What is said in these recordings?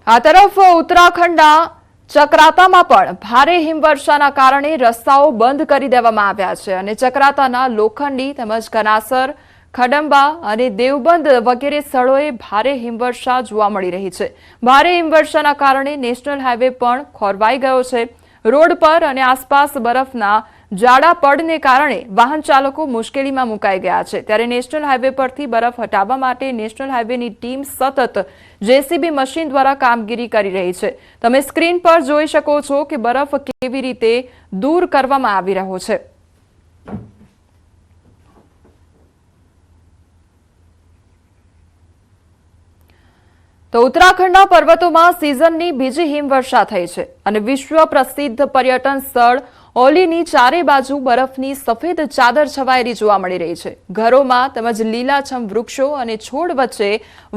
આ તરફ ઉત્તરાખંડના ચક્રાતામાં પણ ભારે હિમવર્ષાના કારણે રસ્તાઓ બંધ કરી દેવામાં આવ્યા છે અને ચક્રાતાના લોખંડી તેમજ કનાસર, ખડંબા અને દેવબંધ વગેરે સ્થળોએ ભારે હિમવર્ષા જોવા મળી રહી છે। ભારે હિમવર્ષાના કારણે નેશનલ હાઈવે પણ ખોરવાઈ ગયો છે। રોડ પર અને આસપાસ બરફના જાડા પડને કારણે વાહન ચાલકો મુશ્કેલીમાં મુકાઈ ગયા છે। ત્યારે નેશનલ હાઈવે પરથી બરફ હટાવવા માટે નેશનલ હાઈવેની ટીમ સતત જેસીબી મશીન દ્વારા કામગીરી કરી રહી છે। તમે સ્ક્રીન પર જોઈ શકો છો કે બરફ કેવી રીતે દૂર કરવામાં આવી રહ્યો છે। તો ઉત્તરાખંડના પર્વતોમાં સિઝનની બીજી હિમવર્ષા થઈ છે અને વિશ્વ પ્રસિદ્ધ પર્યટન સ્થળ ઓલીની ચારે બાજુ બરફની સફેદ ચાદર છવાયેલી જોવા મળી રહી છે। ઘરોમાં તેમજ લીલાછમ વૃક્ષો અને છોડ વચ્ચે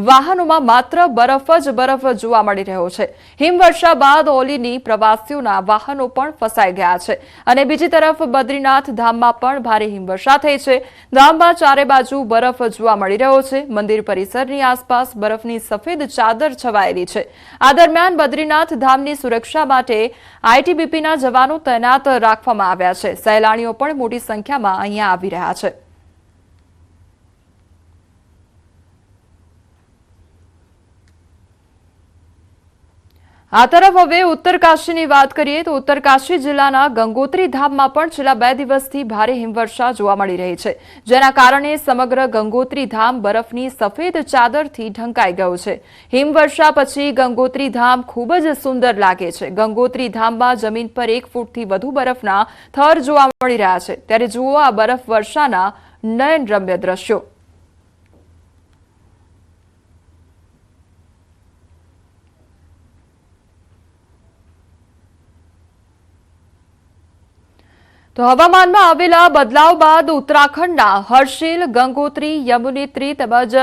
વાહનોમાં માત્ર બરફ જ બરફ જોવા મળી રહ્યો છે। હિમવર્ષા બાદ ઓલીની પ્રવાસીઓના વાહનો પણ ફસાઈ ગયા છે અને બીજી તરફ બદ્રીનાથ ધામમાં પણ ભારે હિમવર્ષા થઈ છે। ધામમાં ચારે બાજુ બરફ જોવા મળી રહ્યો છે। મંદિર પરિસરની આસપાસ બરફની સફેદ ચાદર છવાયેલી છે। આ દરમિયાન બદ્રીનાથ ધામની સુરક્ષા માટે આઈટીબીપીના જવાનો તૈનાત રાખવામાં આવ્યા છે। સહેલાણીઓ પણ મોટી સંખ્યામાં અહીંયા આવી રહ્યા છે। આ તરફ હવે ઉત્તરકાશીની વાત કરીએ તો ઉત્તરકાશી જિલ્લાના ગંગોત્રી ધામમાં પણ છેલ્લા 2 દિવસથી ભારે હિમવર્ષા જોવા મળી રહી છે, જેના કારણે સમગ્ર ગંગોત્રી ધામ બરફની સફેદ ચાદરથી ઢંકાઈ ગયું છે। હિમવર્ષા પછી ગંગોત્રી ધામ ખૂબ જ સુંદર લાગે છે। ગંગોત્રી ધામમાં જમીન પર 1 ફૂટથી વધુ બરફના થર જોવા મળી રહ્યા છે। ત્યારે જુઓ આ બરફ વર્ષાના નયનરમ્ય દ્રશ્યો। તો હવામાનમાં આવેલા બદલાવ બાદ ઉત્તરાખંડના હર્ષિલ, ગંગોત્રી, યમુનોત્રી તેમજ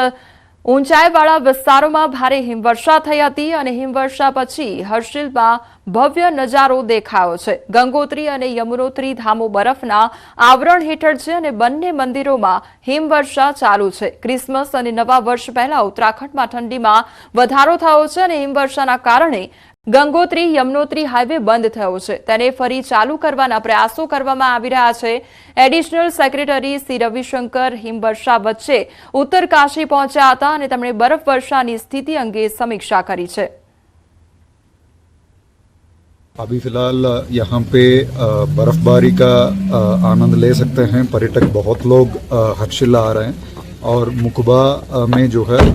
ઊંચાઈવાળા વિસ્તારોમાં ભારે હિમવર્ષા થઈ હતી અને હિમવર્ષા પછી હર્ષિલમાં ભવ્ય નજારો દેખાયો છે। ગંગોત્રી અને યમુનોત્રી ધામો બરફના આવરણ હેઠળ છે અને બંને મંદિરોમાં હિમવર્ષા ચાલુ છે। ક્રિસમસ અને નવા વર્ષ પહેલા ઉત્તરાખંડમાં ઠંડીમાં વધારો થયો છે અને હિમવર્ષાના કારણે ગંગોત્રી યમુનોત્રી હાઈવે બંધ થયો છે। તેને ફરી ચાલુ કરવાના પ્રયાસો કરવામાં આવી રહ્યા છે। એડિશનલ સેક્રેટરી સી રવિશંકર હિમવર્ષા વચ્ચે ઉત્તરકાશી પહોંચ્યા હતા અને તેમણે બરફવર્ષાની સ્થિતિ અંગે સમીક્ષા કરી છે। अभी फिलहाल यहाँ पे बर्फबारी का आनंद ले सकते हैं। पर्यटक बहुत लोग हर्षिला आ रहे हैं और मुकबा में जो है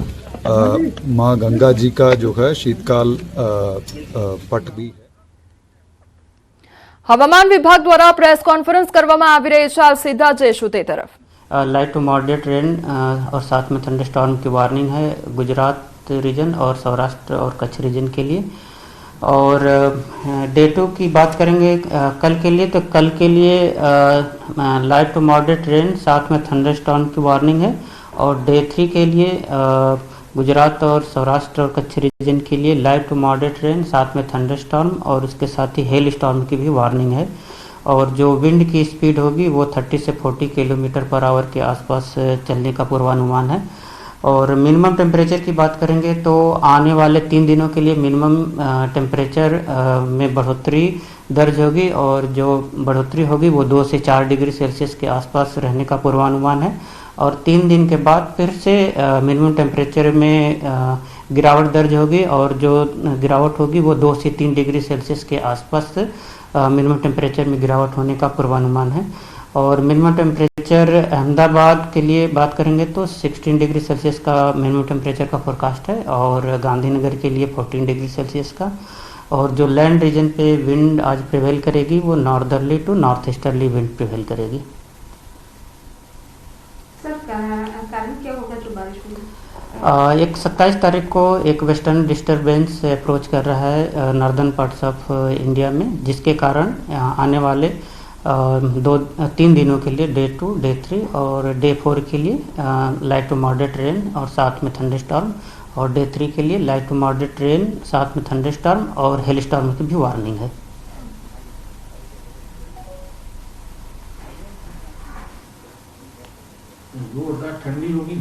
माँ गंगा जी का जो है शीतकाल पट भी है। हवामान विभाग द्वारा प्रेस कॉन्फ्रेंस करवामा आवी रही है। हाल सीधा जयशु ते तरफ लाइट टू मॉडरेट रेन और साथ में थंडरस्टॉर्म की वार्निंग है गुजरात रीजन और सौराष्ट्र और कच्छ रीजन के लिए। और डे 2 की बात करेंगे कल के लिए, तो कल के लिए लाइट टू मॉडरेट रेन साथ में थंडरस्टॉर्म की वार्निंग है। और डे 3 के लिए गुजरात और सौराष्ट्र और कच्छ रीजन के लिए लाइट टू मॉडरेट रेन साथ में थंडरस्टॉर्म और उसके साथ ही हेल स्टॉर्म की भी वार्निंग है। और जो विंड की स्पीड होगी वो 30 से 40 किलोमीटर पर आवर के आसपास चलने का पूर्वानुमान है। और मिनिमम टेम्परेचर की बात करेंगे तो आने वाले 3 दिनों के लिए मिनिमम टेम्परेचर में बढ़ोतरी दर्ज होगी और जो बढ़ोतरी होगी वो 2 से 4 डिग्री सेल्सियस के आसपास रहने का पूर्वानुमान है। और 3 दिन के बाद फिर से मिनिमम टेम्परेचर में गिरावट दर्ज होगी और जो गिरावट होगी वो 2 से 3 डिग्री सेल्सियस के आसपास मिनिमम टेम्परेचर में गिरावट होने का पूर्वानुमान है। और मिनिमम टेम्परेचर अहमदाबाद के लिए बात करेंगे तो 16 डिग्री सेल्सियस का मिनिमम टेम्परेचर का फोरकास्ट है और गांधीनगर के लिए 14 डिग्री सेल्सियस का। और जो लैंड रीजन पे विंड आज प्रिवेल करेगी वो northerly to north easterly wind prevail करेगी। सर कारण क्या होगा जो बारिश होगी? एक 27 तारीख को एक वेस्टर्न डिस्टर्बेंस अप्रोच कर रहा है नॉर्दर्न पार्ट्स ऑफ इंडिया में, जिसके कारण आने वाले 2-3 दिनों के लिए डे 2, डे 3 और डे 4 के लिए लाइट टू मॉडरेट रेन और साथ में थंडरस्टॉर्म, और डे 3 के लिए लाइट टू मॉडरेट रेन साथ में थंडरस्टॉर्म और हेल स्टॉर्म की भी वार्निंग है। ठंडी होगी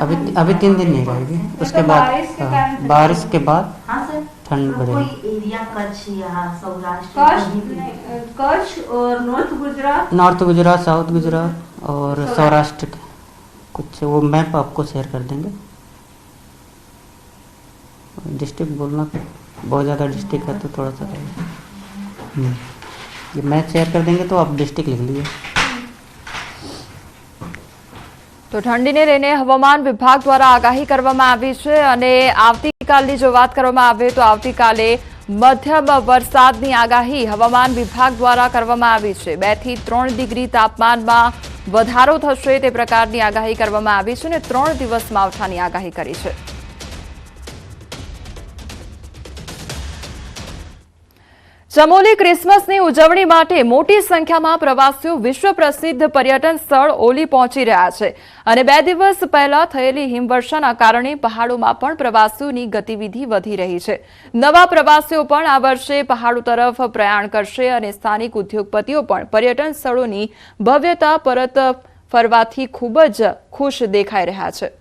अभी 3 दिन नहीं रहेगी, उसके बाद बारिश के कारण से- बारिश के बाद हाँ सर, ठंड बढ़ेगी। कोई एरिया कच्छ या सौराष्ट्र कच्छ कहीं भी? नहीं, कच्छ और north Gujarat north Gujarat, south Gujarat और सौराष्ट्र के कुछ वो मैप आपको शेयर कर देंगे। डिस्ट्रिक्ट बोलना बहुत ज़्यादा डिस्ट्रिक्ट है तो थोड़ा सा ये मैप शेयर कर देंगे तो आप डिस्ट्रिक्ट लिख लीजिए। તો ઠંડીને લઈને હવામાન વિભાગ દ્વારા આગાહી કરવામાં આવી છે અને આવતીકાલની જો વાત કરવામાં આવે તો આવતીકાલે મધ્યમ વરસાદની આગાહી હવામાન વિભાગ દ્વારા કરવામાં આવી છે। 2 થી 3 ડિગ્રી તાપમાનમાં વધારો થશે તે પ્રકારની આગાહી કરવામાં આવી છે અને 3 દિવસ માવઠાની આગાહી કરી છે। ચમોલી ક્રિસમસની ઉજવણી માટે મોટી સંખ્યામાં પ્રવાસીઓ વિશ્વ પ્રસિદ્ધ પર્યટન સ્થળ ઓલી પહોંચી રહ્યા છે અને 2 દિવસ પહેલા થયેલી હિમવર્ષાના કારણે પહાડોમાં પણ પ્રવાસીઓની ગતિવિધિ વધી રહી છે। નવા પ્રવાસીઓ પણ આ વર્ષે પહાડો તરફ પ્રયાણ કરશે અને સ્થાનિક ઉદ્યોગપતિઓ પણ પર્યટન સ્થળોની ભવ્યતા પરત ફરવાથી ખૂબ જ ખુશ દેખાઈ રહ્યા છે।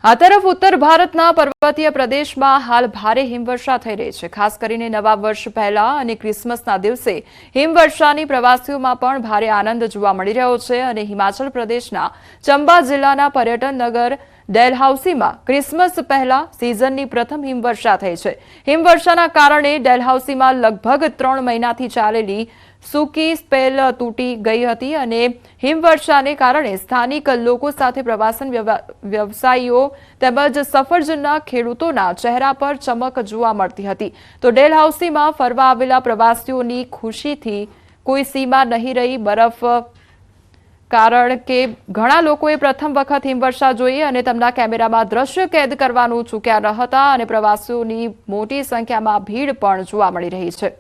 આ તરફ ઉત્તર ભારતના પર્વતીય પ્રદેશમાં હાલ ભારે હિમવર્ષા થઈ રહી છે। ખાસ કરીને નવા વર્ષ પહેલા અને ક્રિસમસના દિવસે હિમવર્ષાની પ્રવાસીઓમાં પણ ભારે આનંદ જોવા મળી રહ્યો છે અને હિમાચલ પ્રદેશના ચંબા જિલ્લાના પર્યટન નગર ડેલહાઉસીમાં ક્રિસમસ પહેલા સિઝનની પ્રથમ હિમવર્ષા થઈ છે। હિમવર્ષાના કારણે ડેલહાઉસીમાં લગભગ 3 મહિનાથી ચાલેલી સૂકી સ્પેલ તૂટી ગઈ હતી અને હિમવર્ષાને કારણે સ્થાનિક લોકો સાથે પ્રવાસન વ્યવસાયીઓ તેમજ સફરજનના ખેડૂતોના ચહેરા પર ચમક જોવા મળતી હતી। તો ડેલહાઉસીમાં ફરવા આવેલા પ્રવાસીઓની ખુશીથી કોઈ સીમા નહીં રહી। બરફ કારણ કે ઘણા લોકોએ પ્રથમ વખત હિમવર્ષા જોઈ અને તેમના કેમેરામાં દ્રશ્ય કેદ કરવાનું ચૂક્યા ન હતા અને પ્રવાસીઓની મોટી સંખ્યામાં ભીડ પણ જોવા મળી રહી છે।